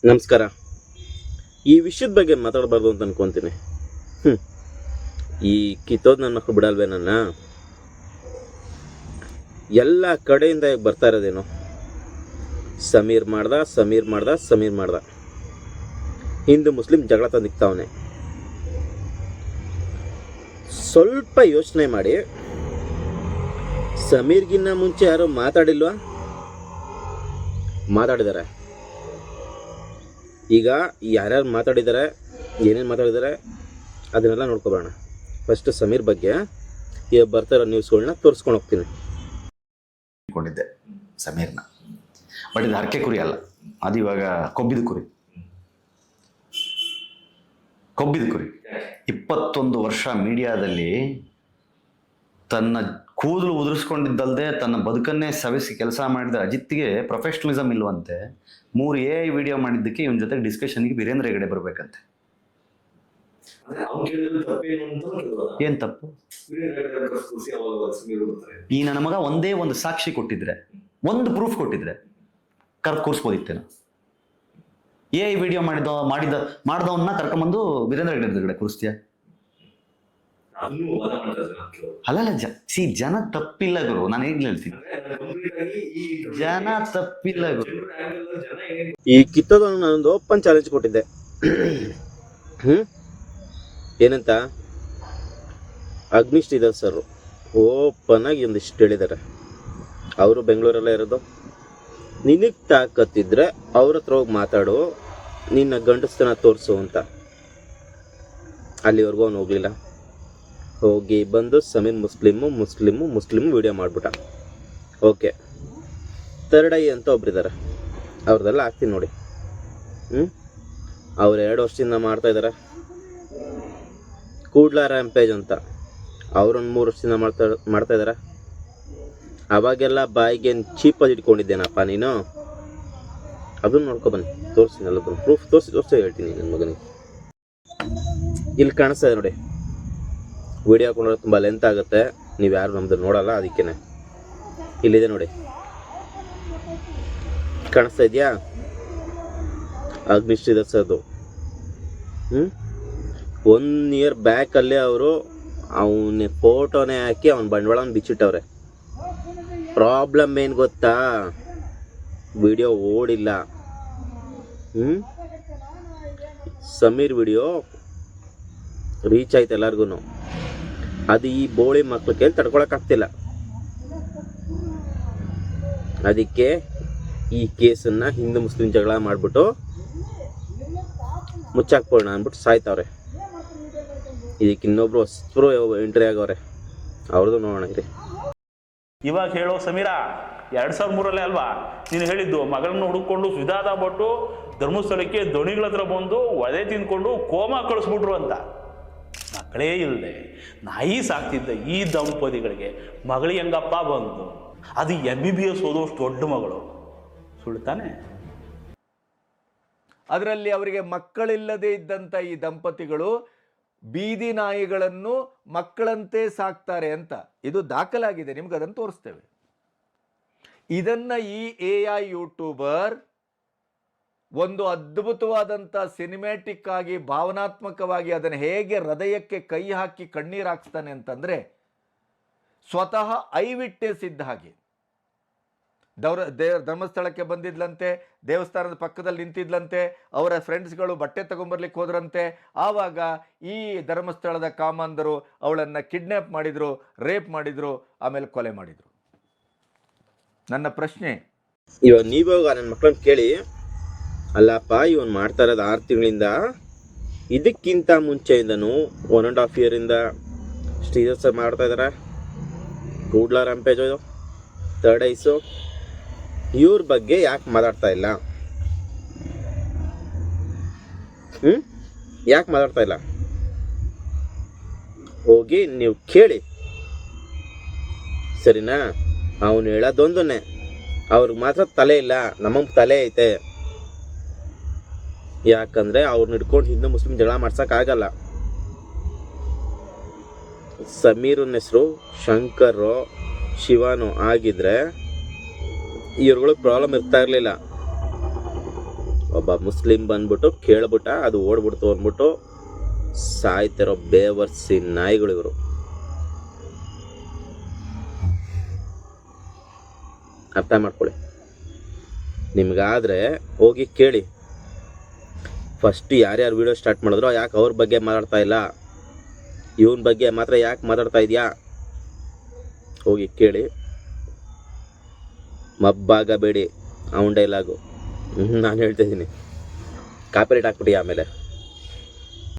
ನಮಸ್ಕಾರ. ಈ ವಿಷಯದ ಬಗ್ಗೆ ಮಾತಾಡಬಾರ್ದು ಅಂತ ಅನ್ಕೊತೀನಿ. ಈ ಕಿತ್ತೋದು ನನ್ನ ಮಕ್ಕಳು ಬಿಡಲ್ವೇ ನನ್ನ? ಎಲ್ಲ ಕಡೆಯಿಂದ ಬರ್ತಾ ಇರೋದೇನು, ಸಮೀರ್ ಮಾಡ್ದ ಹಿಂದೂ ಮುಸ್ಲಿಂ ಜಗಳ ತಂದಿಕ್ತಾವನೆ. ಸ್ವಲ್ಪ ಯೋಚನೆ ಮಾಡಿ, ಸಮೀರ್ಗಿನ್ನ ಮುಂಚೆ ಯಾರು ಮಾತಾಡಿಲ್ವಾ? ಮಾತಾಡಿದ್ದಾರೆ. ಈಗ ಯಾರ್ಯಾರು ಮಾತಾಡಿದ್ದಾರೆ, ಏನೇನು ಮಾತಾಡಿದ್ದಾರೆ ಅದನ್ನೆಲ್ಲ ನೋಡ್ಕೊಬೋಣ. ಫಸ್ಟ್ ಸಮೀರ್ ಬಗ್ಗೆ ಈಗ ಬರ್ತಾ ಇರೋ ನ್ಯೂಸ್ಗಳನ್ನ ತೋರಿಸ್ಕೊಂಡು ಹೋಗ್ತೀನಿ. ಕೊಂಡಿದ್ದೆ ಸಮೀರ್ನ, ಬಟ್ ಇದು ಹರಕೆ ಕುರಿ ಅಲ್ಲ, ಅದು ಇವಾಗ ಕೊಬ್ಬಿದ ಕುರಿ. 21 ವರ್ಷ ಮೀಡಿಯಾದಲ್ಲಿ ತನ್ನ ಕೂದಲು ಉದುರಿಸ್ಕೊಂಡಿದ್ದಲ್ಲದೆ ತನ್ನ ಬದುಕನ್ನೇ ಸವೆಸಿ ಕೆಲಸ ಮಾಡಿದ ಅಜಿತ್ಗೆ ಪ್ರೊಫೆಷನಲಿಸಮ್ ಇಲ್ವಂತೆ. 3 AI ವಿಡಿಯೋ ಮಾಡಿದ್ದಕ್ಕೆ ಇವನ ಜೊತೆಗೆ ಡಿಸ್ಕಷನ್ಗೆ ವೀರೇಂದ್ರ ಹೆಗಡೆ ಬರ್ಬೇಕಂತೆ. ಏನ್ ತಪ್ಪು? ಈ ನನ್ನ ಮಗ ಒಂದೇ ಒಂದು ಸಾಕ್ಷಿ ಕೊಟ್ಟಿದ್ರೆ, ಒಂದು ಪ್ರೂಫ್ ಕೊಟ್ಟಿದ್ರೆ ಕೂರಿಸ್ಬೋದಿತ್ತೇನು? AI ವಿಡಿಯೋ ಮಾಡಿದವನ್ನ ಕರ್ಕೊಂಬಂದು ವೀರೇಂದ್ರ ಹೆಗಡೆ ಕೂರಿಸ್ತೀಯ? ಅಲ್ಲಲ್ಲ, ಜನ ತಪ್ಪಿಲ್ಲ ಗುರು, ನಾನು ಹೇಗ್ ಹೇಳ್ತೀನಿ, ಜನ ತಪ್ಪಿಲ್ಲ ಗುರು. ಈ ಕಿತ್ತೋದು ನಾನೊಂದು ಓಪನ್ ಚಾಲೆಂಜ್ ಕೊಟ್ಟಿದ್ದೆ. ಏನಂತ? ಶ್ರೀಧರ್ ಸರ್ ಓಪನ್ ಆಗಿ ಒಂದಿಷ್ಟು ಹೇಳಿದ್ದಾರೆ. ಅವರು ಬೆಂಗಳೂರಲ್ಲೇ ಇರೋದು. ನಿನಗೆ ತಾಕತ್ತಿದ್ರೆ ಅವ್ರ ಹತ್ರ ಹೋಗಿ ಮಾತಾಡು, ನಿನ್ನ ಗಂಡಸ್ತನ ತೋರಿಸು ಅಂತ. ಅಲ್ಲಿವರೆಗೂ ಅವನು ಹೋಗ್ಲಿಲ್ಲ. ಹೋಗಿ ಬಂದು ಸಮೀರ್ ಮುಸ್ಲಿಮು ವಿಡಿಯೋ ಮಾಡಿಬಿಟ್ಟ. ಓಕೆ, ಥರ್ಡ್ ಐ ಅಂತ ಒಬ್ರಿದ್ದಾರೆ, ಅವ್ರದ್ದೆಲ್ಲ ಹಾಕ್ತೀನಿ ನೋಡಿ. ಅವ್ರು 2 ವರ್ಷದಿಂದ ಮಾಡ್ತಾಯಿದ್ದಾರೆ. ಕೂಡ್ಲ ರ್ಯಾಂಪೇಜ್ ಅಂತ ಅವ್ರೊಂದು 3 ವರ್ಷದಿಂದ ಮಾಡ್ತಾಯಿದ್ದಾರೆ. ಅವಾಗೆಲ್ಲ ಬಾಯಿಗೆ ಚೀಪಾಗಿ ಇಟ್ಕೊಂಡಿದ್ದೇನಪ್ಪ ನೀನು? ಅದನ್ನು ನೋಡ್ಕೊಬನ್ನಿ, ತೋರಿಸ್ತೀನಿ ಎಲ್ಲದನ್ನು ಪ್ರೂಫ್ ತೋರಿಸಿ ಹೇಳ್ತೀನಿ ನನ್ನ ಮಗನಿಗೆ. ಇಲ್ಲಿ ಕಾಣಿಸ್ತಾ ಇದೆ ನೋಡಿ, ವಿಡಿಯೋ ಹಾಕೊಂಡ್ರೆ ತುಂಬ ಲೆಂತ್ ಆಗುತ್ತೆ, ನೀವು ಯಾರು ನಮ್ಮದು ನೋಡಲ್ಲ, ಅದಕ್ಕೇ ಇಲ್ಲಿದೆ ನೋಡಿ, ಕಾಣಿಸ್ತಾ ಇದೆಯಾ? ಶ್ರೀಧರ್ ಸರ್ದು 1 ಇಯರ್ ಬ್ಯಾಕಲ್ಲೇ ಅವರು ಅವನ ಫೋಟೋನೇ ಹಾಕಿ ಅವನ ಬಂಡವಾಳನ ಬಿಚ್ಚಿಟ್ಟವ್ರೆ. ಪ್ರಾಬ್ಲಮ್ ಏನು ಗೊತ್ತಾ? ವಿಡಿಯೋ ಓಡಿಲ್ಲ. ಸಮೀರ್ ವಿಡಿಯೋ ರೀಚ್ ಆಯ್ತು ಎಲ್ಲರಿಗೂ. ಅದು ಈ ಬೋಳಿ ಮಕ್ಳ ಕೈಲಿ ತಡ್ಕೊಳಕ್ಕಾಗ್ತಿಲ್ಲ. ಅದಕ್ಕೆ ಈ ಕೇಸನ್ನು ಹಿಂದೂ ಮುಸ್ಲಿಂ ಜಗಳ ಮಾಡಿಬಿಟ್ಟು ಮುಚ್ಚಾಕ್ಬೋಣ ಅಂದ್ಬಿಟ್ಟು ಸಾಯ್ತವ್ರೆ. ಇದಕ್ಕೆ ಇನ್ನೊಬ್ರು ಹೊಸಬ್ರು ಎಂಟ್ರಿ ಆಗವ್ರೆ, ಅವ್ರದ್ದು ನೋಡೋಣ ಇರಿ. ಇವಾಗ ಹೇಳೋ ಸಮೀರ, 2003 ಅಲ್ವಾ ನೀನು ಹೇಳಿದ್ದು? ಮಗಳನ್ನ ಹುಡುಕೊಂಡು ಸುಧಾದ ಬಟ್ಟು ಧರ್ಮಸ್ಥಳಕ್ಕೆ ದೋಣಿಗಳ ಹತ್ರ ಬಂದು ಒದೆ ತಿಂದ್ಕೊಂಡು ಕೋಮಾ ಕಳಿಸ್ಬಿಟ್ರು ಅಂತ. ಮಕ್ಕಳೇ ಇಲ್ಲದೆ ನಾಯಿ ಸಾಕ್ತಿದ್ದ ಈ ದಂಪತಿಗಳಿಗೆ ಮಗಳಿಗೆ ಹೆಂಗಪ್ಪ ಬಂತು? ಅದು MBBS ಓದೋಷ್ಟು ದೊಡ್ಡ ಮಗಳು, ಸುಳ್ಳು ತಾನೆ? ಅದರಲ್ಲಿ ಅವರಿಗೆ ಮಕ್ಕಳಿಲ್ಲದೆ ಇದ್ದಂಥ ಈ ದಂಪತಿಗಳು ಬೀದಿ ನಾಯಿಗಳನ್ನು ಮಕ್ಕಳಂತೆ ಸಾಕ್ತಾರೆ ಅಂತ ಇದು ದಾಖಲಾಗಿದೆ. ನಿಮ್ಗೆ ಅದನ್ನು ತೋರಿಸ್ತೇವೆ. ಇದನ್ನು ಈ AI ಯೂಟ್ಯೂಬರ್ ಒಂದು ಅದ್ಭುತವಾದಂಥ ಸಿನಿಮ್ಯಾಟಿಕ್ ಆಗಿ ಭಾವನಾತ್ಮಕವಾಗಿ ಅದನ್ನು ಹೇಗೆ ಹೃದಯಕ್ಕೆ ಕೈ ಹಾಕಿ ಕಣ್ಣೀರು ಹಾಕ್ಸ್ತಾನೆ ಅಂತಂದರೆ, ಸ್ವತಃ ಐ ವಿಟ್ನೆಸ್ ಇದ್ದ ಹಾಗೆ ಧರ್ಮಸ್ಥಳಕ್ಕೆ ಬಂದಿದ್ಲಂತೆ, ದೇವಸ್ಥಾನದ ಪಕ್ಕದಲ್ಲಿ ನಿಂತಿದ್ಲಂತೆ, ಅವರ ಫ್ರೆಂಡ್ಸ್ಗಳು ಬಟ್ಟೆ ತಗೊಂಬರ್ಲಿಕ್ಕೆ ಹೋದ್ರಂತೆ. ಆವಾಗ ಈ ಧರ್ಮಸ್ಥಳದ ಕಾಮಾಂಧರು ಅವಳನ್ನು ಕಿಡ್ನ್ಯಾಪ್ ಮಾಡಿದರು, ರೇಪ್ ಮಾಡಿದರು, ಆಮೇಲೆ ಕೊಲೆ ಮಾಡಿದರು. ನನ್ನ ಪ್ರಶ್ನೆ, ಇವಾಗ ನೀವಾಗ ನನ್ನ ಮಕ್ಕಳನ್ನ ಕೇಳಿ, ಅಲ್ಲಪ್ಪ ಇವನು ಮಾಡ್ತಾ ಇರೋದು 6 ತಿಂಗಳಿಂದ, ಇದಕ್ಕಿಂತ ಮುಂಚೆಯಿಂದನೂ 1.5 ಇಯರಿಂದ ಶ್ರೀಧರ್ ಸರ್ ಮಾಡ್ತಾ ಇದ್ದಾರೆ. ಕೂಡ್ಲ ರ್ಯಾಂಪೇಜ್, ಥರ್ಡ್ ಐಸು, ಇವ್ರ ಬಗ್ಗೆ ಯಾಕೆ ಮಾತಾಡ್ತಾ ಇಲ್ಲ? ಯಾಕೆ ಮಾತಾಡ್ತಾ ಇಲ್ಲ? ಹೋಗಿ ನೀವು ಕೇಳಿ, ಸರಿನಾ? ಅವನು ಹೇಳೋದೊಂದನ್ನೇ, ಅವ್ರಿಗೆ ಮಾತ್ರ ತಲೆ ಇಲ್ಲ, ನಮಗೆ ತಲೆ ಐತೆ. ಯಾಕಂದರೆ ಅವ್ರನ್ನ ಹಿಡ್ಕೊಂಡು ಹಿಂದೂ ಮುಸ್ಲಿಂ ಜಗಳ ಮಾಡ್ಸೋಕ್ಕಾಗಲ್ಲ. ಸಮೀರನ ಹೆಸರು ಶಂಕರು ಶಿವನು ಆಗಿದ್ರೆ ಇವ್ರುಗಳಿಗೆ ಪ್ರಾಬ್ಲಮ್ ಇರ್ತಾ ಇರಲಿಲ್ಲ. ಒಬ್ಬ ಮುಸ್ಲಿಂ ಬಂದ್ಬಿಟ್ಟು ಕೇಳ್ಬಿಟ್ಟ, ಅದು ಓಡ್ಬಿಡ್ತು ಅಂದ್ಬಿಟ್ಟು ಸಾಯ್ತಿರೋ ಬೇವರ್ಸಿ ನಾಯಿಗಳು ಇವರು. ಅರ್ಥ ಮಾಡ್ಕೊಳ್ಳಿ. ನಿಮ್ಗಾದರೆ ಹೋಗಿ ಕೇಳಿ, ಫಸ್ಟ್ ಯಾರ್ಯಾರು ವೀಡಿಯೋ ಸ್ಟಾರ್ಟ್ ಮಾಡಿದ್ರು ಯಾಕೆ ಅವ್ರ ಬಗ್ಗೆ ಮಾತಾಡ್ತಾ ಇಲ್ಲ, ಇವನ ಬಗ್ಗೆ ಮಾತ್ರ ಯಾಕೆ ಮಾತಾಡ್ತಾ ಇದೆಯಾ, ಹೋಗಿ ಕೇಳಿ. ಮಬ್ಬಾಗಬೇಡಿ, ಅವನ ಡೈಲಾಗು ನಾನು ಹೇಳ್ತಾ ಇದ್ದೀನಿ. ಕಾಪಿರೈಟ್ ಹಾಕ್ಬಿಟ್ಟು ಆಮೇಲೆ